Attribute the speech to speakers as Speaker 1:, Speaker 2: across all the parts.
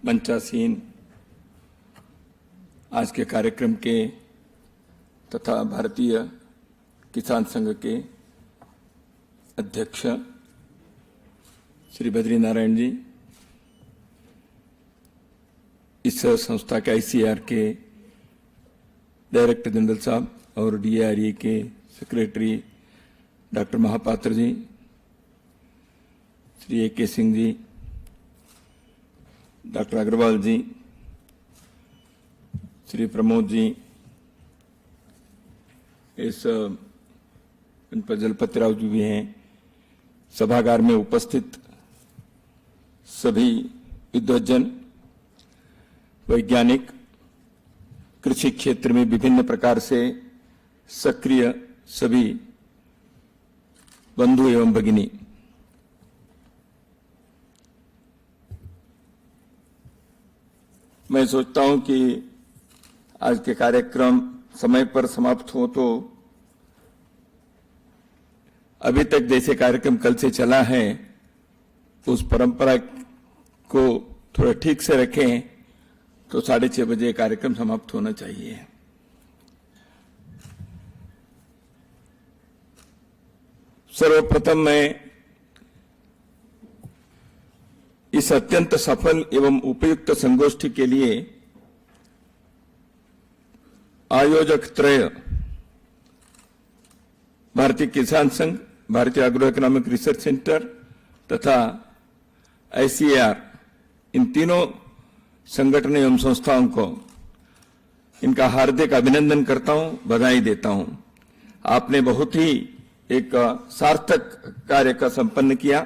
Speaker 1: मंचासीन आज के कार्यक्रम के तथा भारतीय किसान संघ के अध्यक्ष श्री बद्री नारायण जी, इस संस्था के आईसीआर के डायरेक्टर जनरल साहब और डीआरई के सेक्रेटरी डॉक्टर महापात्र जी, श्री ए.के. सिंह जी, डॉक्टर अग्रवाल जी, श्री प्रमोद जी, इस इन पर जलपति राव जी भी हैं, सभागार में उपस्थित सभी विद्वज्जन, वैज्ञानिक, कृषि क्षेत्र में विभिन्न प्रकार से सक्रिय सभी बंधु एवं भगिनी, मैं सोचता हूं कि आज के कार्यक्रम समय पर समाप्त हो तो अभी तक जैसे कार्यक्रम कल से चला है उस परंपरा को थोड़ा ठीक से रखें तो 6:30 बजे कार्यक्रम समाप्त होना चाहिए। सर्वप्रथम मैं इस अत्यंत सफल एवं उपयुक्त संगोष्ठी के लिए आयोजक त्रय भारतीय किसान संघ, भारतीय एग्रो इकोनॉमिक रिसर्च सेंटर तथा आईसीआर, इन तीनों संगठन एवं संस्थाओं को इनका हार्दिक अभिनंदन करता हूं, बधाई देता हूं। आपने बहुत ही एक सार्थक कार्य का संपन्न किया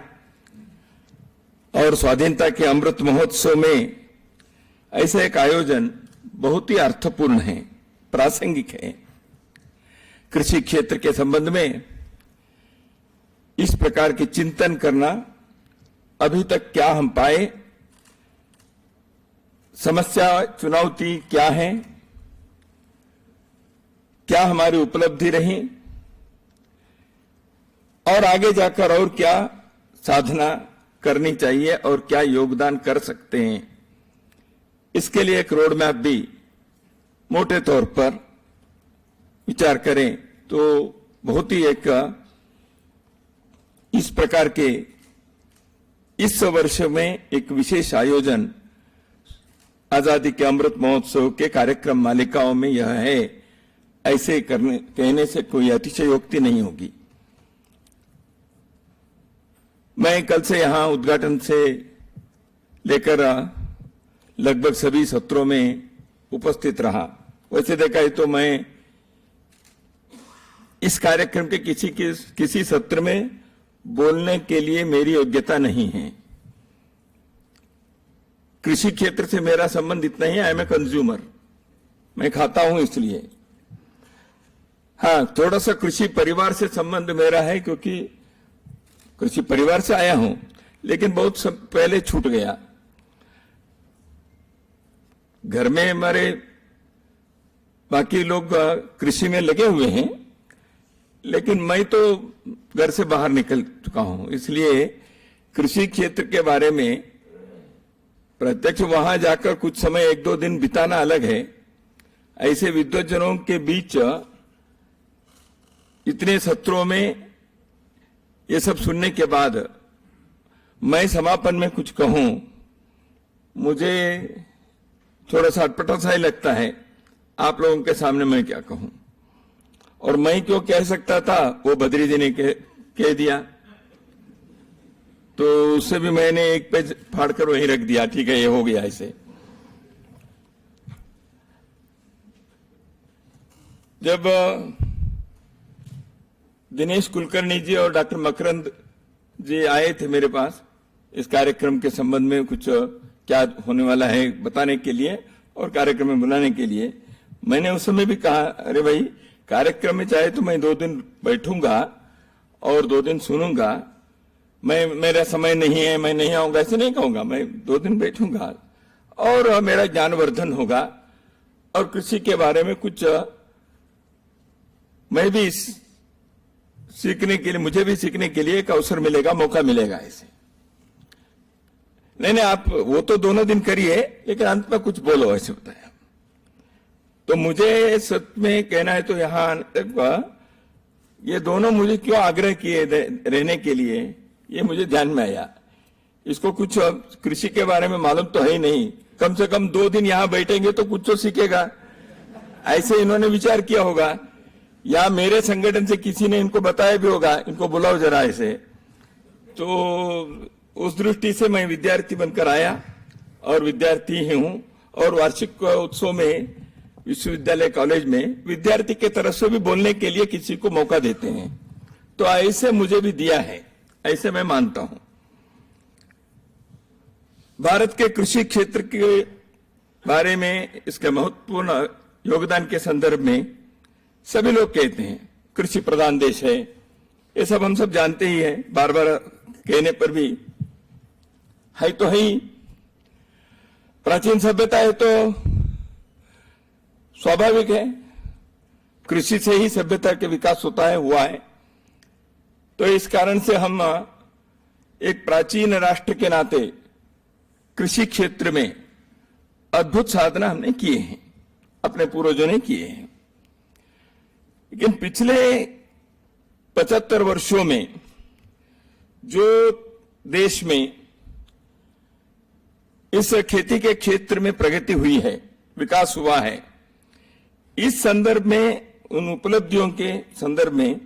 Speaker 1: और स्वाधीनता के अमृत महोत्सव में ऐसा एक आयोजन बहुत ही अर्थपूर्ण है, प्रासंगिक है। कृषि क्षेत्र के संबंध में इस प्रकार के चिंतन करना अभी तक क्या हम पाए, समस्या चुनौती क्या है, क्या हमारी उपलब्धि रही और आगे जाकर और क्या साधना करनी चाहिए और क्या योगदान कर सकते हैं, इसके लिए एक रोड मैप भी मोटे तौर पर विचार करें तो बहुत ही एक इस प्रकार के इस वर्ष में एक विशेष आयोजन आजादी के अमृत महोत्सव के कार्यक्रम मालिकाओं में यह है, ऐसे कहने से कोई अतिशयोक्ति नहीं होगी। मैं कल से यहां उद्घाटन से लेकर लगभग सभी सत्रों में उपस्थित रहा। वैसे देखा है तो मैं इस कार्यक्रम के किसी सत्र में बोलने के लिए मेरी योग्यता नहीं है। कृषि क्षेत्र से मेरा संबंध इतना ही है, आई एम ए कंज्यूमर, मैं खाता हूं इसलिए। हाँ, थोड़ा सा कृषि परिवार से संबंध मेरा है क्योंकि कृषि परिवार से आया हूं, लेकिन बहुत पहले छूट गया। घर में हमारे बाकी लोग कृषि में लगे हुए हैं, लेकिन मैं तो घर से बाहर निकल चुका हूं, इसलिए कृषि क्षेत्र के बारे में प्रत्यक्ष वहां जाकर कुछ समय 1-2 दिन बिताना अलग है। ऐसे विद्वज्जनों के बीच इतने सत्रों में ये सब सुनने के बाद मैं समापन में कुछ कहूं, मुझे थोड़ा सा अटपटा सा ही लगता है। आप लोगों के सामने मैं क्या कहूं, और मैं क्यों कह सकता था वो बद्री जी ने कह दिया, तो उससे भी मैंने एक पेज फाड़कर वहीं रख दिया। ठीक है, ये हो गया ऐसे। जब दिनेश कुलकर्णी जी और डॉक्टर मकरंद जी आए थे मेरे पास इस कार्यक्रम के संबंध में कुछ क्या होने वाला है बताने के लिए और कार्यक्रम में बुलाने के लिए, मैंने उस समय भी कहा, अरे भाई कार्यक्रम में चाहे तो मैं 2 दिन बैठूंगा और 2 दिन सुनूंगा, मेरा समय नहीं है, मैं नहीं आऊंगा ऐसे नहीं कहूंगा। मैं 2 दिन बैठूंगा और मेरा ज्ञानवर्धन होगा और कृषि के बारे में कुछ मैं भी सीखने के लिए, मुझे भी सीखने के लिए एक अवसर मिलेगा, मौका मिलेगा ऐसे। नहीं नहीं, आप वो तो दोनों दिन करिए, लेकिन अंत में कुछ बोलो, ऐसे बताया। तो मुझे सच में कहना है तो यहाँ आने तक ये दोनों मुझे क्यों आग्रह किए रहने के लिए, ये मुझे ध्यान में आया। इसको कुछ कृषि के बारे में मालूम तो है ही नहीं, कम से कम 2 दिन यहाँ बैठेंगे तो कुछ तो सीखेगा, ऐसे इन्होंने विचार किया होगा, या मेरे संगठन से किसी ने इनको बताया भी होगा, इनको बुलाओ जरा ऐसे। तो उस दृष्टि से मैं विद्यार्थी बनकर आया और विद्यार्थी ही हूं, और वार्षिक उत्सव में विश्वविद्यालय कॉलेज में विद्यार्थी के तरफ से भी बोलने के लिए किसी को मौका देते हैं, तो ऐसे मुझे भी दिया है, ऐसे मैं मानता हूं। भारत के कृषि क्षेत्र के बारे में, इसके महत्वपूर्ण योगदान के संदर्भ में सभी लोग कहते हैं कृषि प्रधान देश है, ये सब हम सब जानते ही हैं, बार बार कहने पर भी है तो है ही। प्राचीन सभ्यता है तो स्वाभाविक है, कृषि से ही सभ्यता के विकास होता है, हुआ है। तो इस कारण से हम एक प्राचीन राष्ट्र के नाते कृषि क्षेत्र में अद्भुत साधना हमने किए हैं, अपने पूर्वजों ने किए हैं। लेकिन पिछले 75 वर्षों में जो देश में इस खेती के क्षेत्र में प्रगति हुई है, विकास हुआ है, इस संदर्भ में, उन उपलब्धियों के संदर्भ में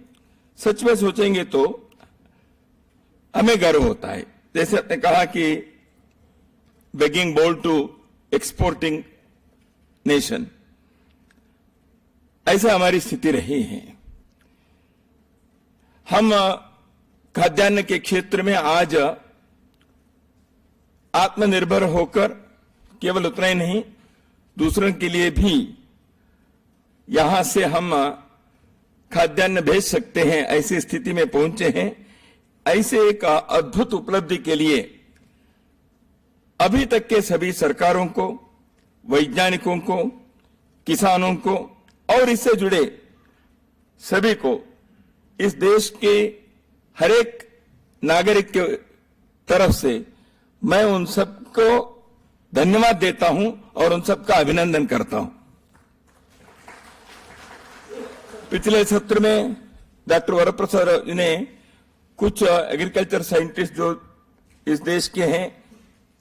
Speaker 1: सच में सोचेंगे तो हमें गर्व होता है। जैसे आपने कहा कि begging bowl to exporting nation, ऐसा हमारी स्थिति रही है। हम खाद्यान्न के क्षेत्र में आज आत्मनिर्भर होकर केवल उतना ही नहीं, दूसरों के लिए भी यहां से हम खाद्यान्न भेज सकते हैं, ऐसी स्थिति में पहुंचे हैं। ऐसे एक अद्भुत उपलब्धि के लिए अभी तक के सभी सरकारों को, वैज्ञानिकों को, किसानों को और इससे जुड़े सभी को, इस देश के हर एक नागरिक के तरफ से मैं उन सबको धन्यवाद देता हूं और उन सबका अभिनंदन करता हूं। पिछले सत्र में डॉक्टर वरप्रसाद ने कुछ एग्रीकल्चर साइंटिस्ट जो इस देश के हैं,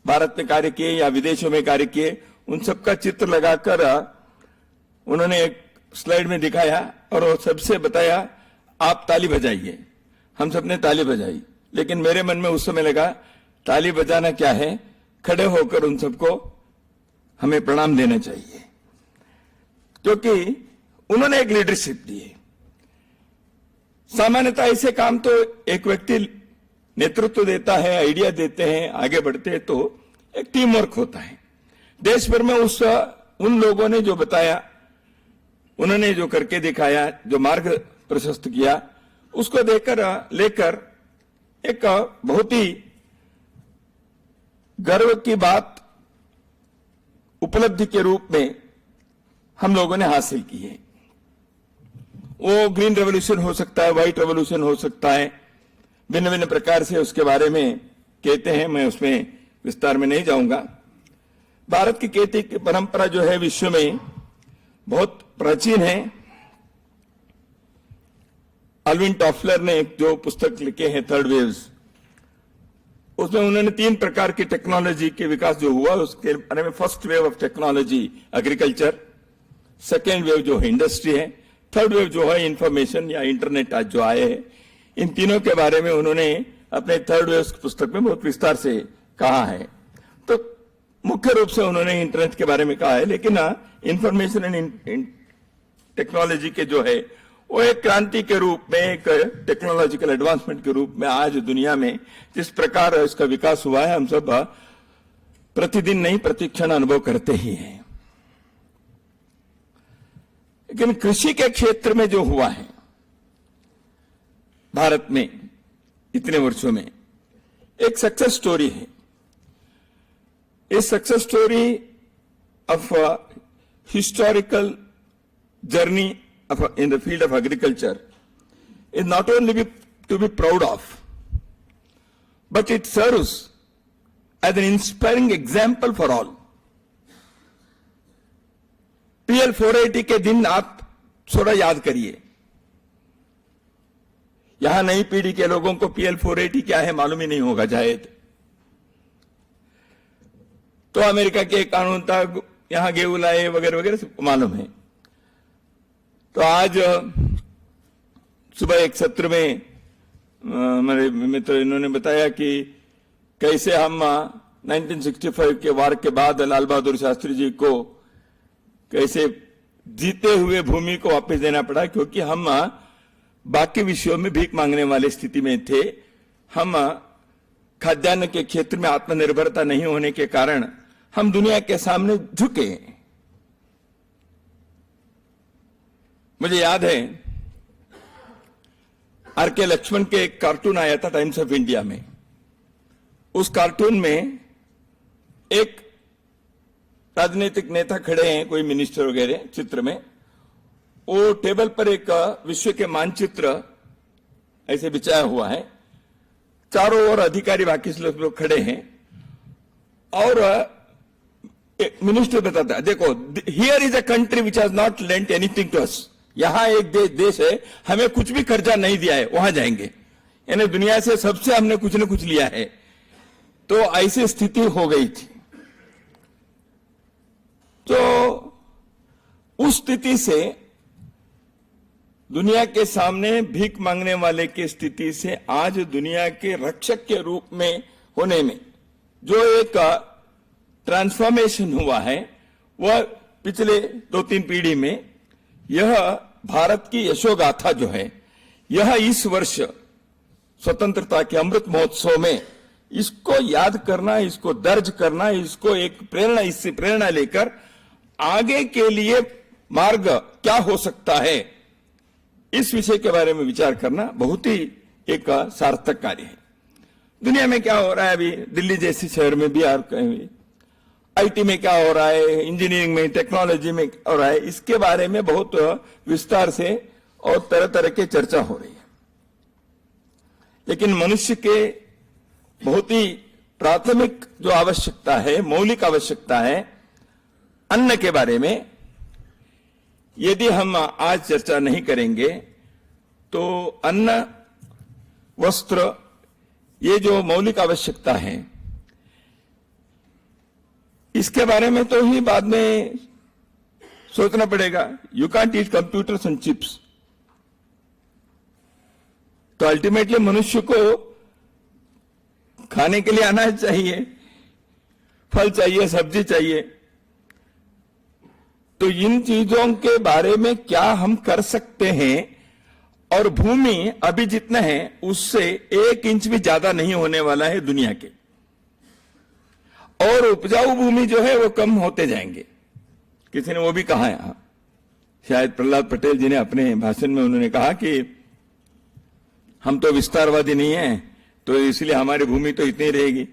Speaker 1: भारत में कार्य किए या विदेशों में कार्य किए, उन सबका चित्र लगाकर उन्होंने एक स्लाइड में दिखाया और वो सबसे बताया आप ताली बजाइए। हम सबने ताली बजाई, लेकिन मेरे मन में उस समय लगा ताली बजाना क्या है, खड़े होकर उन सबको हमें प्रणाम देना चाहिए, क्योंकि उन्होंने एक लीडरशिप दी है। सामान्यतः ऐसे काम तो एक व्यक्ति नेतृत्व देता है, आइडिया देते हैं, आगे बढ़ते हैं, तो एक टीम वर्क होता है। देश भर में उन लोगों ने जो बताया, उन्होंने जो करके दिखाया, जो मार्ग प्रशस्त किया, उसको लेकर एक बहुत ही गर्व की बात उपलब्धि के रूप में हम लोगों ने हासिल की है। वो ग्रीन रेवोल्यूशन हो सकता है, व्हाइट रेवोल्यूशन हो सकता है, भिन्न भिन्न प्रकार से उसके बारे में कहते हैं, मैं उसमें विस्तार में नहीं जाऊंगा। भारत की खेती की परंपरा जो है विश्व में बहुत प्राचीन है। अल्विन टॉफलर ने एक जो पुस्तक लिखे हैं थर्ड वेव्स, उसमें उन्होंने 3 प्रकार की टेक्नोलॉजी के विकास जो हुआ उसके बारे में, first wave of technology agriculture, second wave जो है इंडस्ट्री है, थर्ड वेव जो है इंफॉर्मेशन या इंटरनेट आज जो आए हैं, इन तीनों के बारे में उन्होंने अपने थर्ड वेव पुस्तक में बहुत विस्तार से कहा है। तो मुख्य रूप से उन्होंने इंटरनेट के बारे में कहा है, लेकिन इंफॉर्मेशन एंड टेक्नोलॉजी के जो है वो एक क्रांति के रूप में, एक टेक्नोलॉजिकल एडवांसमेंट के रूप में आज दुनिया में जिस प्रकार इसका विकास हुआ है, हम सब प्रतिदिन नहीं प्रतिक्षण अनुभव करते ही हैं। लेकिन कृषि के क्षेत्र में जो हुआ है भारत में इतने वर्षों में, एक सक्सेस स्टोरी है। इस success story of historical journey in the field of agriculture is not only to be proud of, but it serves as an inspiring example for all. PL 480 के दिन आप थोड़ा याद करिए. यहां नई पीढ़ी के लोगों को PL 480 क्या है मालूम ही नहीं होगा शायद. तो अमेरिका के कानून था, यहां गेहूं लाए वगैरह वगैरह सबको मालूम है. तो आज सुबह एक सत्र में मेरे मित्र इन्होंने बताया कि कैसे हम 1965 के वार के बाद लाल बहादुर शास्त्री जी को कैसे जीते हुए भूमि को वापस देना पड़ा, क्योंकि हम बाकी विषयों में भीख मांगने वाली स्थिति में थे. हम खाद्यान्न के क्षेत्र में आत्मनिर्भरता नहीं होने के कारण हम दुनिया के सामने झुके. मुझे याद है आर.के. लक्ष्मण के एक कार्टून आया था टाइम्स ऑफ इंडिया में. उस कार्टून में एक राजनीतिक नेता खड़े हैं, कोई मिनिस्टर वगैरह चित्र में. वो टेबल पर एक विश्व के मानचित्र ऐसे बिछाया हुआ है, चारों ओर अधिकारी बाकी लोग खड़े हैं और मिनिस्टर बताता है, देखो here is a country which has not lent anything to us. यहां एक देश है, हमें कुछ भी कर्जा नहीं दिया है, वहां जाएंगे. यानी दुनिया से सबसे हमने कुछ न कुछ लिया है. तो ऐसी स्थिति हो गई थी. तो उस स्थिति से दुनिया के सामने भीख मांगने वाले की स्थिति से आज दुनिया के रक्षक के रूप में होने में जो एक ट्रांसफॉर्मेशन हुआ है, वह पिछले 2-3 पीढ़ी में यह भारत की यशोगाथा जो है, यह इस वर्ष स्वतंत्रता के अमृत महोत्सव में इसको याद करना, इसको दर्ज करना, इसको एक प्रेरणा, इससे प्रेरणा लेकर आगे के लिए मार्ग क्या हो सकता है, इस विषय के बारे में विचार करना बहुत ही एक सार्थक कार्य है. दुनिया में क्या हो रहा है अभी, दिल्ली जैसे शहर में भी आईटी में क्या हो रहा है, इंजीनियरिंग में, टेक्नोलॉजी में हो रहा है, इसके बारे में बहुत विस्तार से और तरह तरह की चर्चा हो रही है. लेकिन मनुष्य के बहुत ही प्राथमिक जो आवश्यकता है, मौलिक आवश्यकता है, अन्न के बारे में यदि हम आज चर्चा नहीं करेंगे तो अन्न, वस्त्र, ये जो मौलिक आवश्यकता है, इसके बारे में तो ही बाद में सोचना पड़ेगा. You can't eat computers and chips. तो अल्टीमेटली मनुष्य को खाने के लिए अनाज चाहिए, फल चाहिए, सब्जी चाहिए. तो इन चीजों के बारे में क्या हम कर सकते हैं, और भूमि अभी जितना है उससे 1 इंच भी ज्यादा नहीं होने वाला है दुनिया के, और उपजाऊ भूमि जो है वो कम होते जाएंगे. किसी ने वो भी कहा यहां, शायद प्रहलाद पटेल जी ने अपने भाषण में उन्होंने कहा कि हम तो विस्तारवादी नहीं हैं, तो इसलिए हमारी भूमि तो इतनी रहेगी.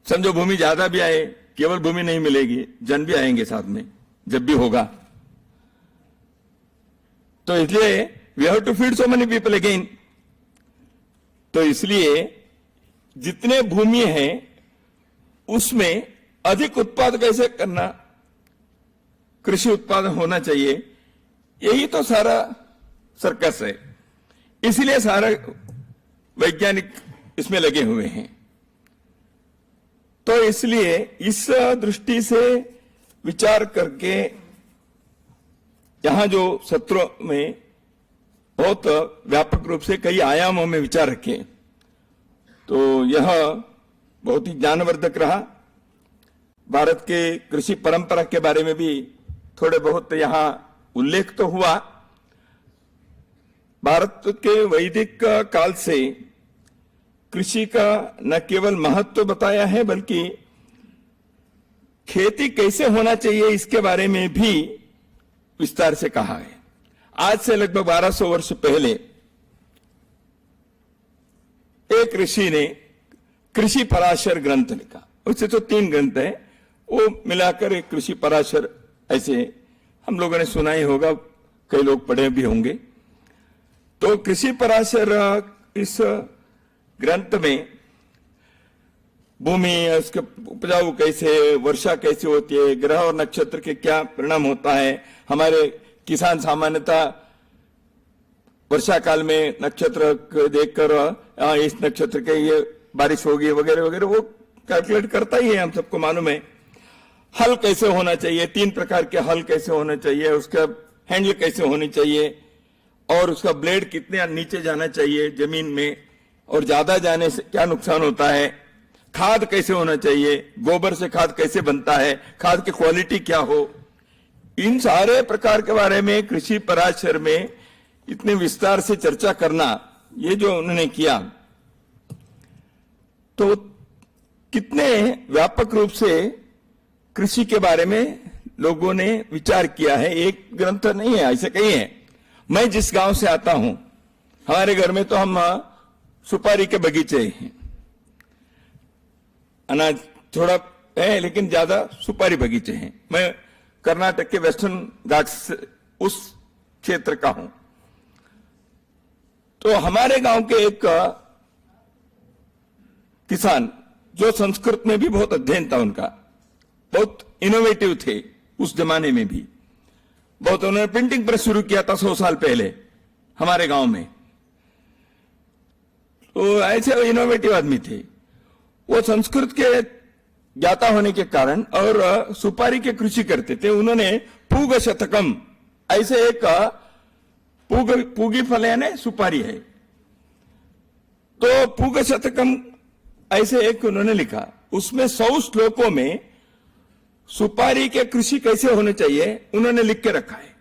Speaker 1: समझो भूमि ज्यादा भी आए, केवल भूमि नहीं मिलेगी, जन भी आएंगे साथ में जब भी होगा. तो इसलिए we have to feed so many people again. तो इसलिए जितने भूमि है उसमें अधिक उत्पादन कैसे करना, कृषि उत्पादन होना चाहिए, यही तो सारा सर्कस है. इसलिए सारे वैज्ञानिक इसमें लगे हुए हैं. तो इसलिए इस दृष्टि से विचार करके यहां जो सत्रों में बहुत व्यापक रूप से कई आयामों में विचार रखे, तो यह बहुत ही ज्ञानवर्धक रहा. भारत के कृषि परंपरा के बारे में भी थोड़े बहुत यहां उल्लेख तो हुआ. भारत के वैदिक काल से कृषि का न केवल महत्व बताया है, बल्कि खेती कैसे होना चाहिए इसके बारे में भी विस्तार से कहा है. आज से लगभग 1200 वर्ष पहले एक ऋषि ने कृषि पराशर ग्रंथ लिखा. उससे तो 3 ग्रंथ है, वो मिलाकर एक कृषि पराशर, ऐसे हम लोगों ने सुना ही होगा, कई लोग पढ़े भी होंगे. तो कृषि पराशर इस ग्रंथ में भूमि, उसके उपजाऊ कैसे, वर्षा कैसे होती है, ग्रह और नक्षत्र के क्या परिणाम होता है। हमारे किसान सामान्यतः वर्षा काल में नक्षत्र देखकर इस नक्षत्र के ये बारिश होगी वगैरह वगैरह वो कैलकुलेट करता ही है, हम सबको मालूम है। हल कैसे होना चाहिए, 3 प्रकार के हल कैसे होने चाहिए, उसका हैंडल कैसे होनी चाहिए, और उसका ब्लेड कितने नीचे जाना चाहिए जमीन में, और ज्यादा जाने से क्या नुकसान होता है, खाद कैसे होना चाहिए, गोबर से खाद कैसे बनता है, खाद की क्वालिटी क्या हो, इन सारे प्रकार के बारे में कृषि पराशर में इतने विस्तार से चर्चा करना, ये जो उन्होंने किया, तो कितने व्यापक रूप से कृषि के बारे में लोगों ने विचार किया है। एक ग्रंथ नहीं है, ऐसे कई है। मैं जिस गांव से आता हूं, हमारे घर में तो हम सुपारी के बगीचे हैं, अनाज थोड़ा है लेकिन ज्यादा सुपारी बगीचे हैं। मैं कर्नाटक के वेस्टर्न घाट्स उस क्षेत्र का हूं। तो हमारे गांव के एक किसान, जो संस्कृत में भी बहुत अध्ययन था उनका, बहुत इनोवेटिव थे उस जमाने में भी, बहुत उन्होंने प्रिंटिंग प्रेस शुरू किया था 100 साल पहले हमारे गांव में। तो ऐसे इनोवेटिव आदमी थे। वो संस्कृत के ज्ञाता होने के कारण और सुपारी के कृषि करते थे। उन्होंने पूग शतकम, ऐसे एक पूगी फल यानी सुपारी है, तो पूग शतकम ऐसे एक उन्होंने लिखा। उसमें 100 श्लोकों में सुपारी के कृषि कैसे होने चाहिए उन्होंने लिख के रखा है।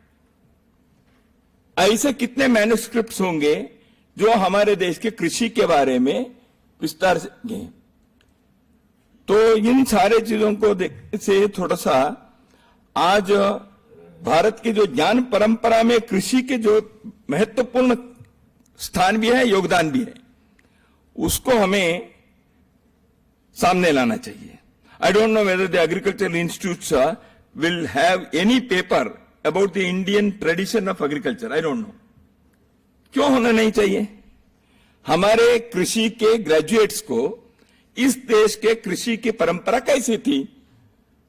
Speaker 1: ऐसे कितने मैन्युस्क्रिप्ट्स होंगे जो हमारे देश के कृषि के बारे में विस्तार से। तो इन सारे चीजों को से थोड़ा सा आज भारत की जो ज्ञान परंपरा में कृषि के जो महत्वपूर्ण स्थान भी है, योगदान भी है, उसको हमें सामने लाना चाहिए। I don't know whether the agricultural institutes will have any paper about the Indian tradition of agriculture. I don't know. क्यों होना नहीं चाहिए? हमारे कृषि के ग्रेजुएट्स को इस देश के कृषि की परंपरा कैसी थी,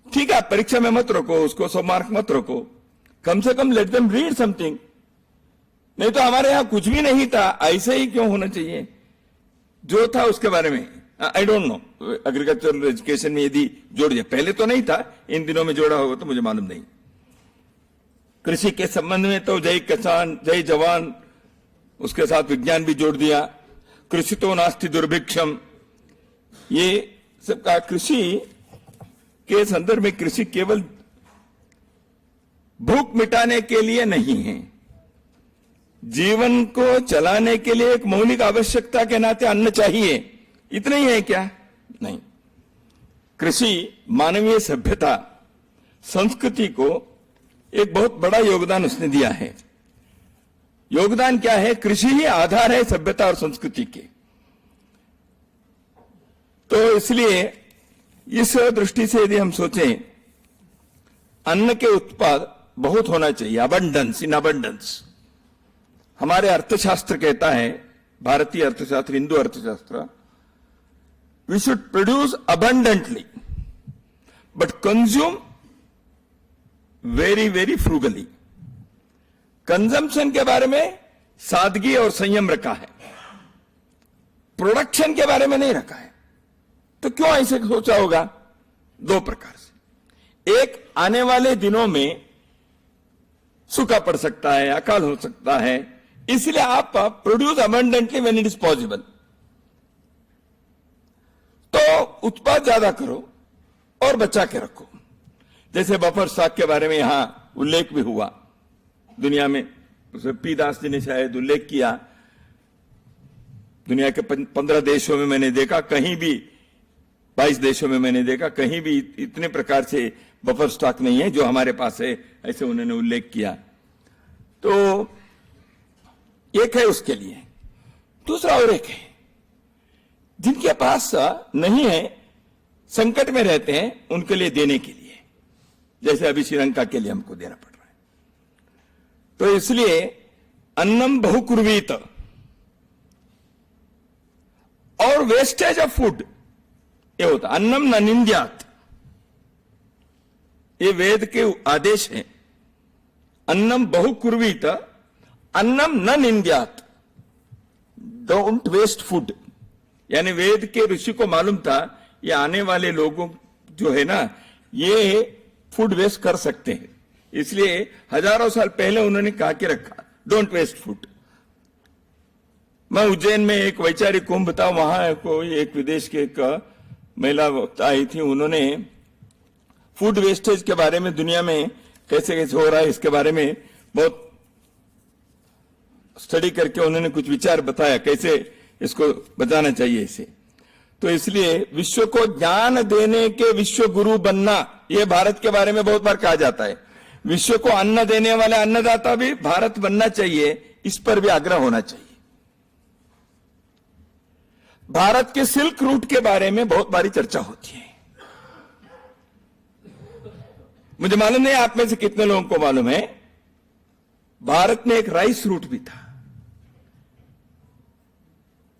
Speaker 1: ठीक है, परीक्षा में मत रखो उसको, 100 मार्क मत रखो, कम से कम लेट देम रीड समथिंग। नहीं तो हमारे यहां कुछ भी नहीं था, ऐसे ही क्यों होना चाहिए? जो था उसके बारे में I don't know, agricultural education में यदि जोड़ दिया, पहले तो नहीं था, इन दिनों में जोड़ा होगा तो मुझे मालूम नहीं। कृषि के संबंध में तो जय किसान जय जवान, उसके साथ विज्ञान भी जोड़ दिया। कृषि तो नास्ति दुर्भिक्षम, ये सबका कृषि के संदर्भ में, कृषि केवल भूख मिटाने के लिए नहीं है, जीवन को चलाने के लिए एक मौलिक आवश्यकता के नाते अन्न चाहिए, इतना ही है क्या? नहीं। कृषि मानवीय सभ्यता संस्कृति को एक बहुत बड़ा योगदान उसने दिया है। योगदान क्या है? कृषि ही आधार है सभ्यता और संस्कृति के। तो इसलिए इस दृष्टि से यदि हम सोचें, अन्न के उत्पाद बहुत होना चाहिए, अबंडेंस, इन अबंडेंस। हमारे अर्थशास्त्र कहता है, भारतीय अर्थशास्त्र, हिंदू अर्थशास्त्र, we should produce abundantly but consume very very frugally. Consumption के बारे में सादगी और संयम रखा है, प्रोडक्शन के बारे में नहीं रखा है। तो क्यों ऐसे सोचा होगा? 2 प्रकार से। एक, आने वाले दिनों में सूखा पड़ सकता है, अकाल हो सकता है, इसलिए आप produce abundantly when it is possible. तो उत्पाद ज्यादा करो और बचा के रखो। जैसे बफर स्टॉक के बारे में यहां उल्लेख भी हुआ, दुनिया में पी दास जी ने शायद उल्लेख किया। दुनिया के 15 देशों में मैंने देखा, कहीं भी 22 देशों में मैंने देखा, कहीं भी इतने प्रकार से बफर स्टॉक नहीं है जो हमारे पास है, ऐसे उन्होंने उल्लेख किया। तो एक है उसके लिए। दूसरा और एक है जिनके पास नहीं है, संकट में रहते हैं, उनके लिए देने के लिए, जैसे अभी श्रीलंका के लिए हमको देना पड़ रहा है। तो इसलिए अन्नम बहुकुर्वीत, और वेस्टेज ऑफ फूड ये होता, अन्नम न निंद्यात, ये वेद के आदेश हैं। अन्नम बहुकुर्वीत, अन्नम न निंद्यात, डोंट वेस्ट फूड। यानी वेद के ऋषि को मालूम था ये आने वाले लोगों जो है ना, ये फूड वेस्ट कर सकते हैं, इसलिए हजारों साल पहले उन्होंने कहा कि रखा, डोंट वेस्ट फूड। मैं उज्जैन में एक वैचारिक कुंभ था, वहां कोई एक विदेश की एक महिला आई थी, उन्होंने फूड वेस्टेज के बारे में दुनिया में कैसे कैसे हो रहा है इसके बारे में बहुत स्टडी करके उन्होंने कुछ विचार बताया कैसे इसको बचाना चाहिए इसे। तो इसलिए विश्व को ज्ञान देने के विश्व गुरु बनना, यह भारत के बारे में बहुत बार कहा जाता है। विश्व को अन्न देने वाले अन्नदाता भी भारत बनना चाहिए, इस पर भी आग्रह होना चाहिए। भारत के सिल्क रूट के बारे में बहुत बारी चर्चा होती है। मुझे मालूम नहीं आप में से कितने लोगों को मालूम है, भारत में एक राइस रूट भी था।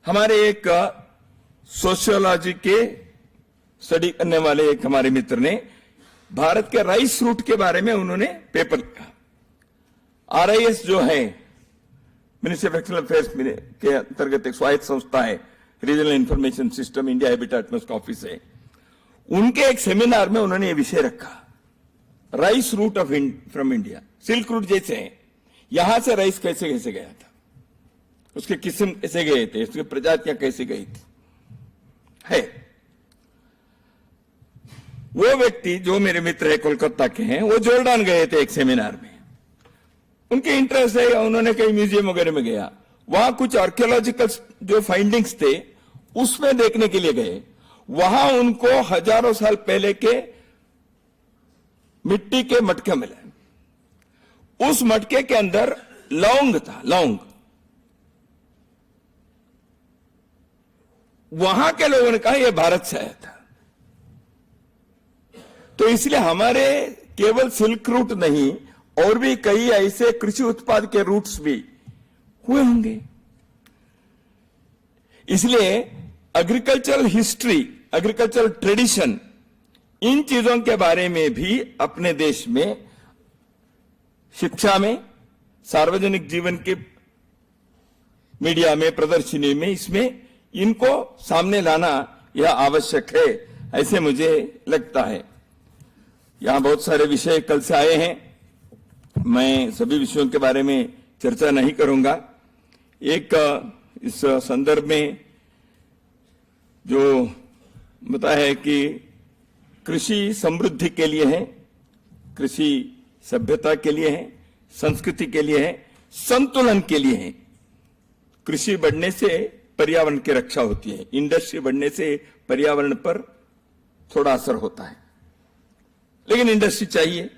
Speaker 1: हमारे एक सोशियोलॉजी के स्टडी करने वाले एक हमारे मित्र ने भारत के राइस रूट के बारे में उन्होंने पेपर लिखा। RIS जो है, मिनिस्ट्री ऑफ एक्सटर्नल अफेयर्स के अंतर्गत एक स्वायत्त संस्था है, regional information system India habitat में उसका ऑफिस है। उनके एक सेमिनार में उन्होंने ये विषय रखा, rice route of from India. Silk route जैसे है, यहां से राइस कैसे कैसे गया था, उसके किस्म कैसे गए थे, उसकी प्रजातियां कैसे गई थी है। वो व्यक्ति जो मेरे मित्र है कोलकाता के हैं, वो जॉर्डन गए थे एक सेमिनार में, उनके इंटरेस्ट है, उन्होंने कई म्यूजियम वगैरह में गया, वहां कुछ आर्कियोलॉजिकल जो फाइंडिंग्स थे उसमें देखने के लिए गए। वहां उनको हजारों साल पहले के मिट्टी के मटके मिले, उस मटके के अंदर लौंग था, लौंग। वहां के लोगों ने कहा यह भारत से आया था। तो इसलिए हमारे केवल सिल्क रूट नहीं, और भी कई ऐसे कृषि उत्पाद के रूट्स भी हुए होंगे। इसलिए एग्रीकल्चरल हिस्ट्री, एग्रीकल्चरल ट्रेडिशन, इन चीजों के बारे में भी अपने देश में शिक्षा में, सार्वजनिक जीवन के मीडिया में, प्रदर्शनी में, इसमें इनको सामने लाना यह आवश्यक है, ऐसे मुझे लगता है। यहां बहुत सारे विषय कल से आए हैं, मैं सभी विषयों के बारे में चर्चा नहीं करूंगा। एक इस संदर्भ में जो बताया है कि कृषि समृद्धि के लिए है, कृषि सभ्यता के लिए है, संस्कृति के लिए है, संतुलन के लिए है। कृषि बढ़ने से पर्यावरण की रक्षा होती है, इंडस्ट्री बढ़ने से पर्यावरण पर थोड़ा असर होता है, लेकिन इंडस्ट्री चाहिए।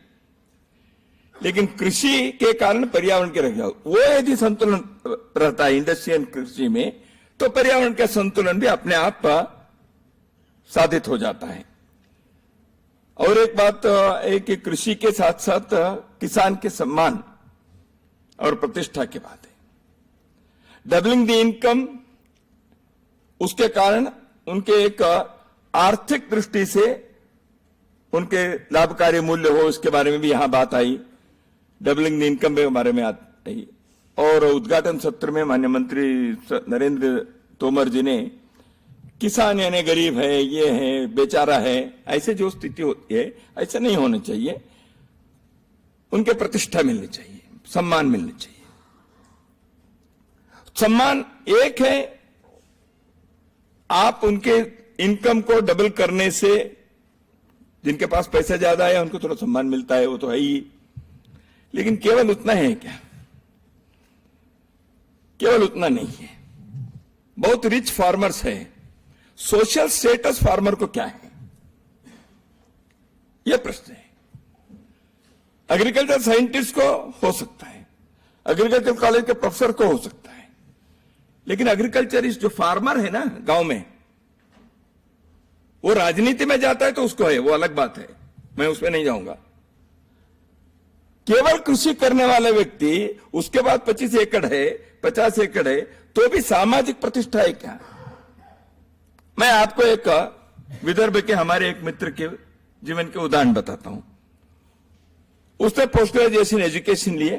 Speaker 1: लेकिन कृषि के कारण पर्यावरण की रक्षा, वो यदि संतुलन रहता है इंडस्ट्री एंड कृषि में, तो पर्यावरण का संतुलन भी अपने आप साधित हो जाता है। और एक बात है कि कृषि के साथ साथ किसान के सम्मान और प्रतिष्ठा की बात है। डबलिंग द इनकम, उसके कारण उनके एक आर्थिक दृष्टि से उनके लाभकारी मूल्य हो, इसके बारे में भी यहां बात आई। डबलिंग द इनकम के बारे में आई। और उद्घाटन सत्र में माननीय मंत्री नरेंद्र तोमर जी ने किसान यानी गरीब है, ये है, बेचारा है, ऐसे जो स्थिति होती है, ऐसा नहीं होना चाहिए। उनके प्रतिष्ठा मिलनी चाहिए, सम्मान मिलना चाहिए। सम्मान एक है, आप उनके इनकम को डबल करने से, जिनके पास पैसा ज्यादा है उनको थोड़ा सम्मान मिलता है, वो तो है ही। लेकिन केवल उतना है क्या? केवल उतना नहीं है। बहुत रिच फार्मर्स है, सोशल स्टेटस फार्मर को क्या है, यह प्रश्न है। एग्रीकल्चर साइंटिस्ट को हो सकता है, एग्रीकल्चर कॉलेज के प्रोफेसर को हो सकता है, लेकिन एग्रीकल्चरिस्ट जो फार्मर है ना गांव में, वो राजनीति में जाता है तो उसको है, वो अलग बात है, मैं उसमें नहीं जाऊंगा। केवल कृषि करने वाले व्यक्ति, उसके बाद 25 एकड़ है, 50 एकड़ है, तो भी सामाजिक प्रतिष्ठा है क्या? मैं आपको एक विदर्भ के हमारे एक मित्र के जीवन के उदाहरण बताता हूं। उसने पोस्ट ग्रेजुएशन एजुकेशन लिए,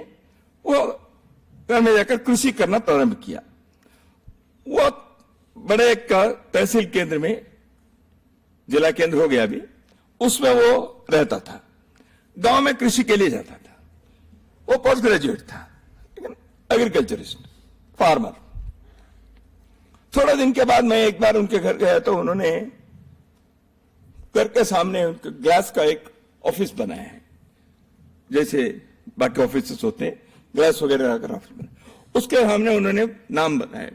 Speaker 1: वो घर में जाकर कृषि करना प्रारंभ किया। वो बड़े एक तहसील केंद्र में, जिला केंद्र हो गया अभी, उसमें वो रहता था। गांव में कृषि के लिए जाता था। वो पोस्ट ग्रेजुएट था, लेकिन एग्रीकल्चरिस्ट, फार्मर। थोड़ा दिन के बाद मैं एक बार उनके घर गया तो उन्होंने घर के सामने उनके ग्लास का एक ऑफिस बनाया है, जैसे बाकी ऑफिस होते हैं, ग्लास वगैरह रखकर ऑफिस बनाया। उसके सामने उन्होंने नाम बनाया,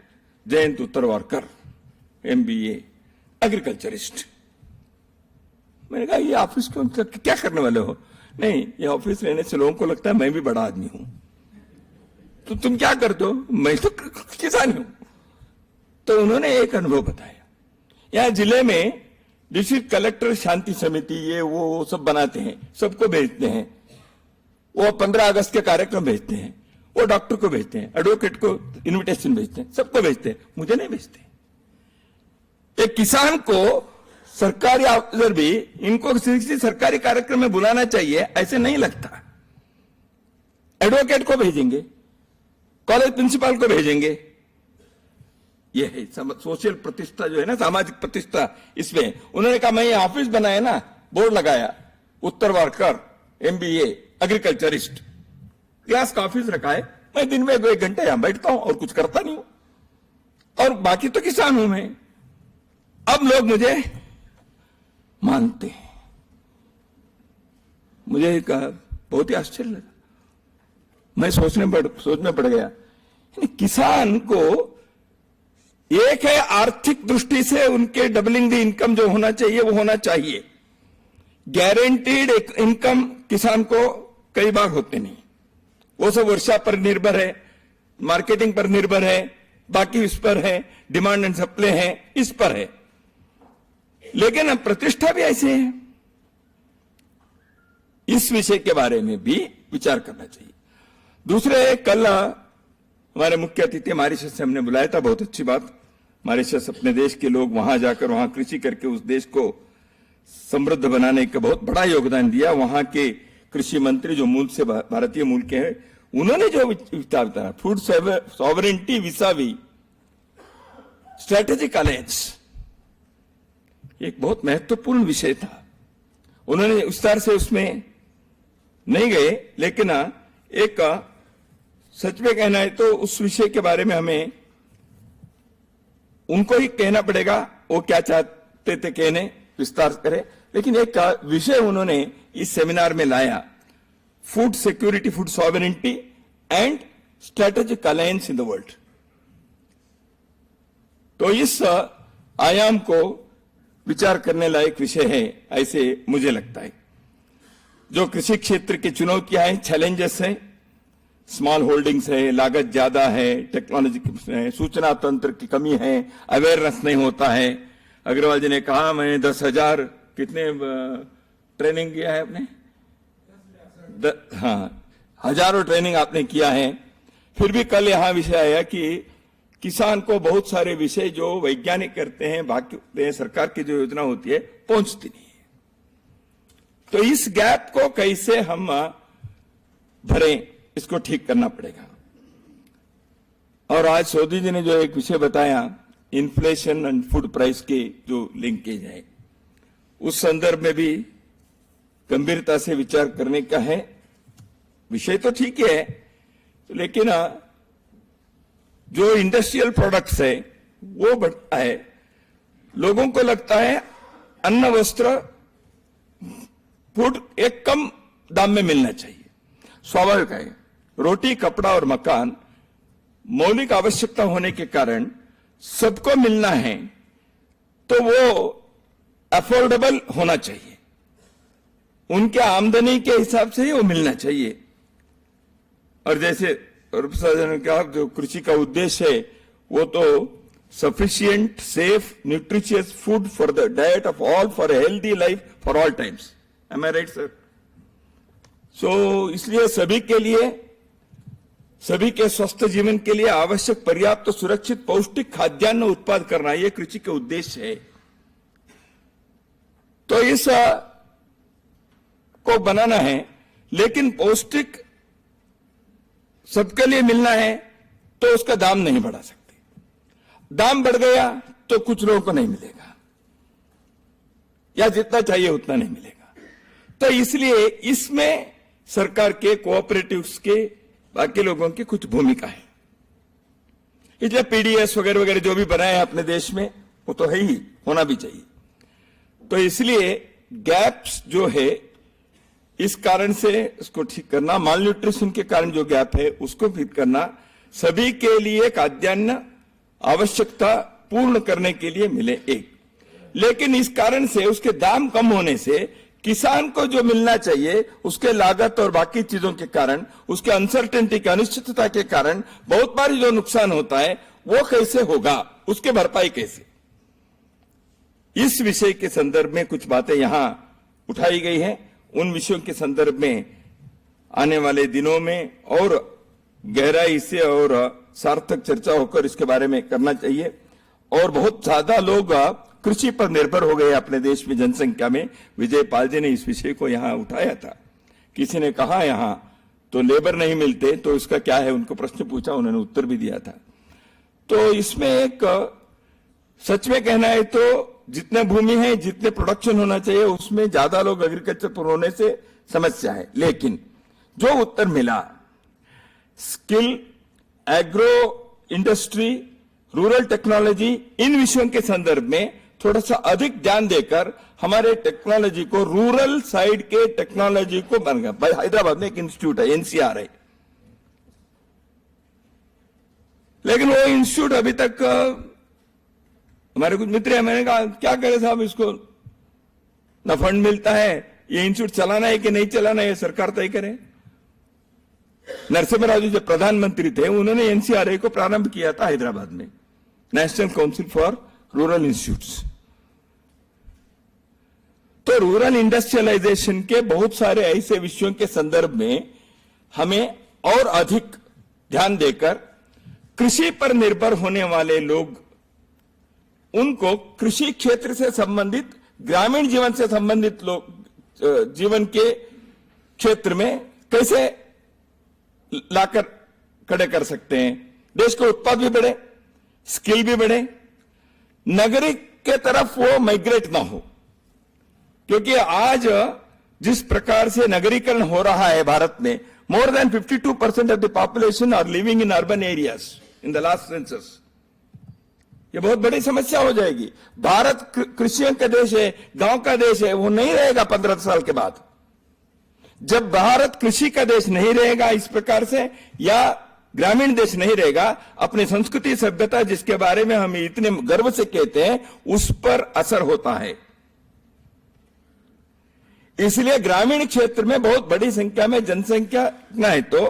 Speaker 1: जयंत उत्तरवारकर, MBA, एग्रीकल्चरिस्ट। मैंने कहा ये ऑफिस क्यों, क्या करने वाले हो? नहीं, ये ऑफिस रहने से लोगों को लगता है मैं भी बड़ा आदमी हूं। तो तुम क्या करते हो? मैं तो किसान हूं। तो उन्होंने एक अनुभव बताया। यहां जिले में डिस्ट्रिक्ट कलेक्टर शांति समिति ये वो सब बनाते हैं, सबको भेजते हैं। वो 15 अगस्त के कार्यक्रम भेजते हैं, वो डॉक्टर को भेजते हैं, एडवोकेट को इनविटेशन भेजते हैं, सबको भेजते हैं, मुझे नहीं भेजते। एक किसान को सरकारी अफसर भी इनको किसी सरकारी कार्यक्रम में बुलाना चाहिए, ऐसे नहीं लगता। एडवोकेट को भेजेंगे, कॉलेज प्रिंसिपल को भेजेंगे। ये है सोशल प्रतिष्ठा जो है ना, सामाजिक प्रतिष्ठा। इसमें उन्होंने कहा मैं ये ऑफिस बनाया ना, बोर्ड लगाया, उत्तरवारकर MBA एग्रीकल्चरिस्ट, क्लास का ऑफिस रखा है। मैं दिन में 1 घंटे यहां बैठता हूं और कुछ करता नहीं हूं, और बाकी तो किसान हूं मैं। अब लोग मुझे मानते हैं। मुझे बहुत ही आश्चर्य लगा। मैं सोचने पड़ गया, किसान को एक है आर्थिक दृष्टि से उनके डबलिंग द इनकम जो होना चाहिए वो होना चाहिए। गारंटीड इनकम किसान को कई बार होते नहीं, वो सब वर्षा पर निर्भर है, मार्केटिंग पर निर्भर है, बाकी इस पर है, डिमांड एंड सप्लाई है, इस पर है। लेकिन अब प्रतिष्ठा भी ऐसे है। इस विषय के बारे में भी विचार करना चाहिए। दूसरे, कल हमारे मुख्य अतिथि मॉरिशस से हमने बुलाया था, बहुत अच्छी बात। मॉरिशस अपने देश के लोग वहां जाकर वहां कृषि करके उस देश को समृद्ध बनाने का बहुत बड़ा योगदान दिया। वहां के कृषि मंत्री जो मूल से भारतीय मूल के हैं, उन्होंने जो विचार बताया, फूड सॉवरेंटी विसावी स्ट्रेटेजिक अलायंस, एक बहुत महत्वपूर्ण विषय था। उन्होंने विस्तार से उसमें नहीं गए, लेकिन एक सच में कहना है तो उस विषय के बारे में हमें उनको ही कहना पड़ेगा, वो क्या चाहते थे कहने, विस्तार करें। लेकिन एक विषय उन्होंने इस सेमिनार में लाया, food security, food sovereignty and strategic alliance in the world. तो इस आयाम को विचार करने लायक विषय है, ऐसे मुझे लगता है। जो कृषि क्षेत्र की चुनौतियां हैं, चैलेंजेस हैं, स्मॉल होल्डिंग्स है, लागत ज्यादा है, टेक्नोलॉजी है, सूचना तंत्र की कमी है, अवेयरनेस नहीं होता है। अग्रवाल जी ने कहा मैंने 10,000 कितने ट्रेनिंग किया है आपने? हाँ, हजारों ट्रेनिंग आपने किया है। फिर भी कल यहां विषय आया कि किसान को बहुत सारे विषय जो वैज्ञानिक करते हैं, बाकी सरकार की जो योजना होती है, पहुंचती नहीं है। तो इस गैप को कैसे हम भरें, इसको ठीक करना पड़ेगा। और आज सोदी जी ने जो एक विषय बताया, इन्फ्लेशन एंड फूड प्राइस के जो लिंकेज है, उस संदर्भ में भी गंभीरता से विचार करने का है। विषय तो ठीक है, लेकिन जो इंडस्ट्रियल प्रोडक्ट्स है वो बढ़ता है। लोगों को लगता है अन्न वस्त्र फूड एक कम दाम में मिलना चाहिए। स्वाभाविक है, रोटी कपड़ा और मकान मौलिक आवश्यकता होने के कारण सबको मिलना है, तो वो अफोर्डेबल होना चाहिए, उनके आमदनी के हिसाब से ही वो मिलना चाहिए। और जैसे ने कहा, जो कृषि का उद्देश्य है वो तो sufficient safe nutritious food for the diet of all for healthy life for all times. Am I right sir? So इसलिए सभी के लिए, सभी के स्वस्थ जीवन के लिए आवश्यक पर्याप्त सुरक्षित पौष्टिक खाद्यान्न उत्पाद करना, यह कृषि का उद्देश्य है। तो इस को बनाना है, लेकिन पौष्टिक सबके लिए मिलना है तो उसका दाम नहीं बढ़ा सकते। दाम बढ़ गया तो कुछ लोगों को नहीं मिलेगा, या जितना चाहिए उतना नहीं मिलेगा। तो इसलिए इसमें सरकार के, कोऑपरेटिव्स के, बाकी लोगों की कुछ भूमिका है। इसलिए पीडीएस वगैरह वगैरह जो भी बनाए हैं अपने देश में, वो तो है ही, होना भी चाहिए। तो इसलिए गैप्स जो है, इस कारण से इसको ठीक करना, माल न्यूट्रिशन के कारण जो गैप है उसको ठीक करना, सभी के लिए खाद्यान्न आवश्यकता पूर्ण करने के लिए मिले एक। लेकिन इस कारण से उसके दाम कम होने से किसान को जो मिलना चाहिए उसके लागत और बाकी चीजों के कारण, उसके अनसर्टेनिटी की, अनिश्चितता के कारण बहुत बार जो नुकसान होता है वो कैसे होगा, उसके भरपाई कैसे, इस विषय के संदर्भ में कुछ बातें यहां उठाई गई हैं। उन विषयों के संदर्भ में आने वाले दिनों में और गहराई से और सार्थक चर्चा होकर इसके बारे में करना चाहिए। और बहुत ज्यादा लोग कृषि पर निर्भर हो गए अपने देश में जनसंख्या में। विजय पाल जी ने इस विषय को यहां उठाया था। किसी ने कहा यहां तो लेबर नहीं मिलते, तो इसका क्या है, उनको प्रश्न पूछा, उन्होंने उत्तर भी दिया था। तो इसमें एक सच में कहना है तो जितने भूमि है, जितने प्रोडक्शन होना चाहिए, उसमें ज्यादा लोग एग्रीकल्चर पर होने से समस्या है। लेकिन जो उत्तर मिला, skill, agro industry, rural technology, इन विषयों के संदर्भ में थोड़ा सा अधिक ध्यान देकर हमारे टेक्नोलॉजी को, रूरल साइड के टेक्नोलॉजी को बन गया। भाई हैदराबाद में एक इंस्टीट्यूट है, एनसीआर है, लेकिन वो इंस्टीट्यूट अभी तक, हमारे कुछ मित्र हैं, मैंने कहा क्या करें साहब, इसको ना फंड मिलता है, ये इंस्टीट्यूट चलाना है कि नहीं चलाना है सरकार तय करे। नरसिम्हा राव जी जो प्रधानमंत्री थे, उन्होंने एनसीआरए को प्रारंभ किया था हैदराबाद में, national council for rural institutes. तो रूरल इंडस्ट्रियलाइजेशन के बहुत सारे ऐसे विषयों के संदर्भ में हमें और अधिक ध्यान देकर कृषि पर निर्भर होने वाले लोग, उनको कृषि क्षेत्र से संबंधित, ग्रामीण जीवन से संबंधित लोग, जीवन के क्षेत्र में कैसे लाकर खड़े कर सकते हैं, देश का उत्पाद भी बढ़े, स्किल भी बढ़े, नगरी के तरफ वो माइग्रेट ना हो। क्योंकि आज जिस प्रकार से नगरीकरण हो रहा है भारत में, more than 52% of the population are living in urban areas in the last census. ये बहुत बड़ी समस्या हो जाएगी। भारत कृषियों का देश है, गांव का देश है, वो नहीं रहेगा 15 साल के बाद। जब भारत कृषि का देश नहीं रहेगा इस प्रकार से, या ग्रामीण देश नहीं रहेगा, अपनी संस्कृति सभ्यता जिसके बारे में हम इतने गर्व से कहते हैं, उस पर असर होता है। इसलिए ग्रामीण क्षेत्र में बहुत बड़ी संख्या में जनसंख्या है, तो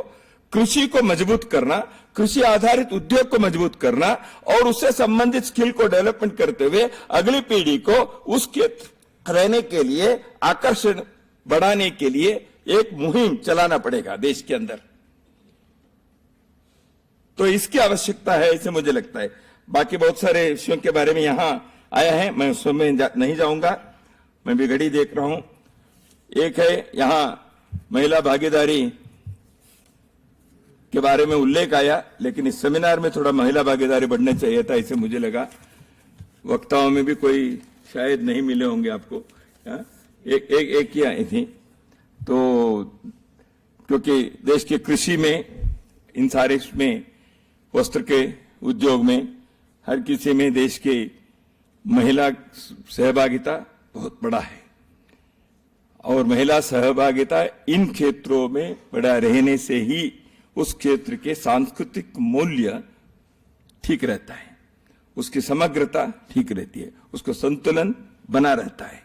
Speaker 1: कृषि को मजबूत करना, कृषि आधारित उद्योग को मजबूत करना और उससे संबंधित स्किल को डेवलपमेंट करते हुए अगली पीढ़ी को उस क्षेत्र रहने के लिए आकर्षण बढ़ाने के लिए एक मुहिम चलाना पड़ेगा देश के अंदर। तो इसकी आवश्यकता है, ऐसे मुझे लगता है। बाकी बहुत सारे विषयों के बारे में यहां आया है, मैं उसमें नहीं जाऊंगा, मैं भी घड़ी देख रहा हूं। एक है यहां महिला भागीदारी के बारे में उल्लेख आया, लेकिन इस सेमिनार में थोड़ा महिला भागीदारी बढ़ना चाहिए था, इसे मुझे लगा। वक्ताओं में भी कोई शायद नहीं मिले होंगे आपको, एक ही आई थी। तो क्योंकि देश के कृषि में, इन सारे में, वस्त्र के उद्योग में, हर किसी में देश की महिला सहभागिता बहुत बड़ा है। और महिला सहभागिता इन क्षेत्रों में बड़ा रहने से ही उस क्षेत्र के सांस्कृतिक मूल्य ठीक रहता है, उसकी समग्रता ठीक रहती है, उसका संतुलन बना रहता है।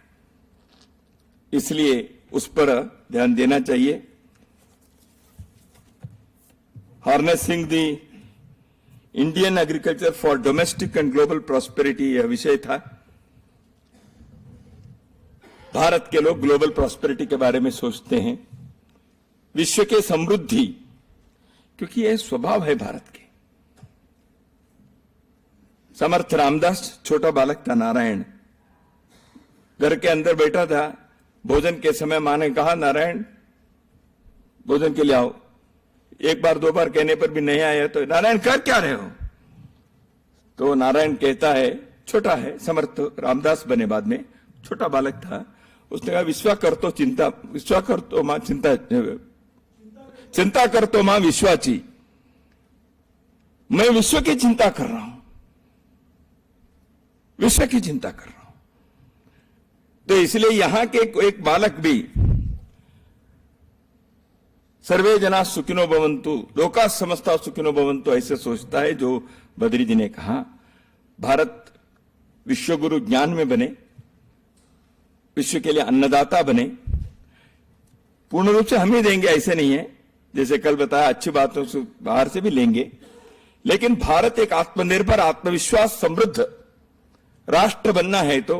Speaker 1: इसलिए उस पर ध्यान देना चाहिए। Harnessing the Indian agriculture for domestic and global prosperity, यह विषय था। भारत के लोग ग्लोबल प्रॉस्पेरिटी के बारे में सोचते हैं, विश्व के समृद्धि, क्योंकि यह स्वभाव है भारत के। समर्थ रामदास, छोटा बालक था नारायण, घर के अंदर बैठा था, भोजन के समय मां ने कहा, नारायण भोजन के लिए आओ। एक बार दो बार कहने पर भी नहीं आया तो नारायण कर क्या रहे हो? तो नारायण कहता है, छोटा है, समर्थ रामदास बने बाद में, छोटा बालक था, उसने कहा विश्वा कर तो चिंता, विश्वा कर तो मां चिंता, चिंता कर तो मां विश्वाची। मैं विश्व की चिंता कर रहा हूं, विश्व की चिंता कर रहा हूं। तो इसलिए यहां के एक बालक भी सर्वे जना सुखिनो भवन्तु, लोका समस्ता सुखिनो भवन्तु ऐसे सोचता है। जो बद्री जी ने कहा, भारत विश्वगुरु ज्ञान में बने, विश्व के लिए अन्नदाता बने। पूर्ण रूप से हम ही देंगे ऐसे नहीं है, जैसे कल बताया, अच्छी बातों से बाहर से भी लेंगे, लेकिन भारत एक आत्मनिर्भर, आत्मविश्वास समृद्ध राष्ट्र बनना है तो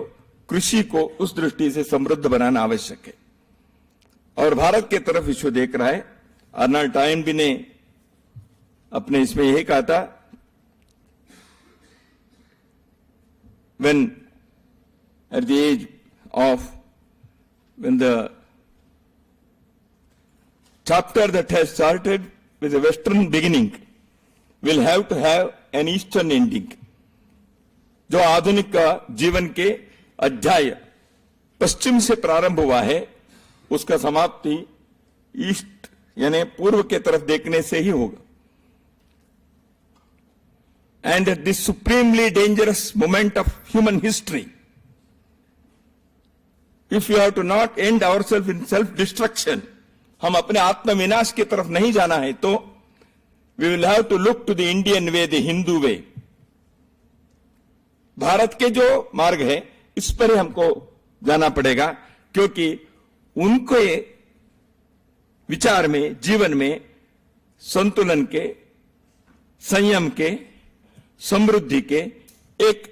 Speaker 1: कृषि को उस दृष्टि से समृद्ध बनाना आवश्यक है। और भारत के तरफ विश्व देख रहा है। अर्नल्ड टॉयनबी ने अपने इसमें यही कहा था, when at the age of, when the chapter that has started with a western beginning will have to have an eastern ending। जो आधुनिक का जीवन के अध्याय पश्चिम से प्रारंभ हुआ है, उसका समाप्ति ईस्ट यानी पूर्व के तरफ देखने से ही होगा। And at this supremely dangerous moment of human history, if we have to not end ourselves in self-destruction, हम अपने आत्मविनाश की तरफ नहीं जाना है तो we will have to look to the Indian way, the Hindu way। Bharat के जो मार्ग है इस पर ही हमको जाना पड़ेगा, क्योंकि उनके विचार में, जीवन में संतुलन के, संयम के, समृद्धि के एक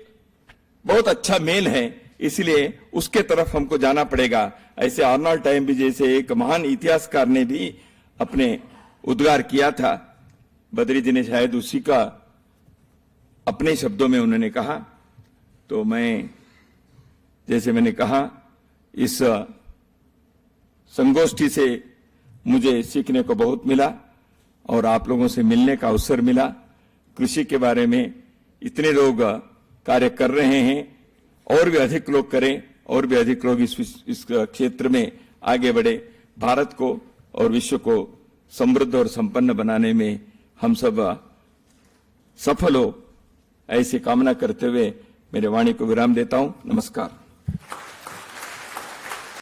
Speaker 1: बहुत अच्छा मेल है, इसलिए उसके तरफ हमको जाना पड़ेगा। ऐसे अर्नल्ड टॉयनबी जैसे एक महान इतिहासकार ने भी अपने उद्गार किया था। बद्री जी ने शायद उसी का अपने शब्दों में उन्होंने कहा। तो मैं, जैसे मैंने कहा, इस संगोष्ठी से मुझे सीखने को बहुत मिला और आप लोगों से मिलने का अवसर मिला। कृषि के बारे में इतने लोग कार्य कर रहे हैं, और भी अधिक लोग करें, और भी अधिक लोग इस क्षेत्र में आगे बढ़े। भारत को और विश्व को समृद्ध और संपन्न बनाने में हम सब सफल हो, ऐसी कामना करते हुए मेरे वाणी को विराम देता हूं। नमस्कार।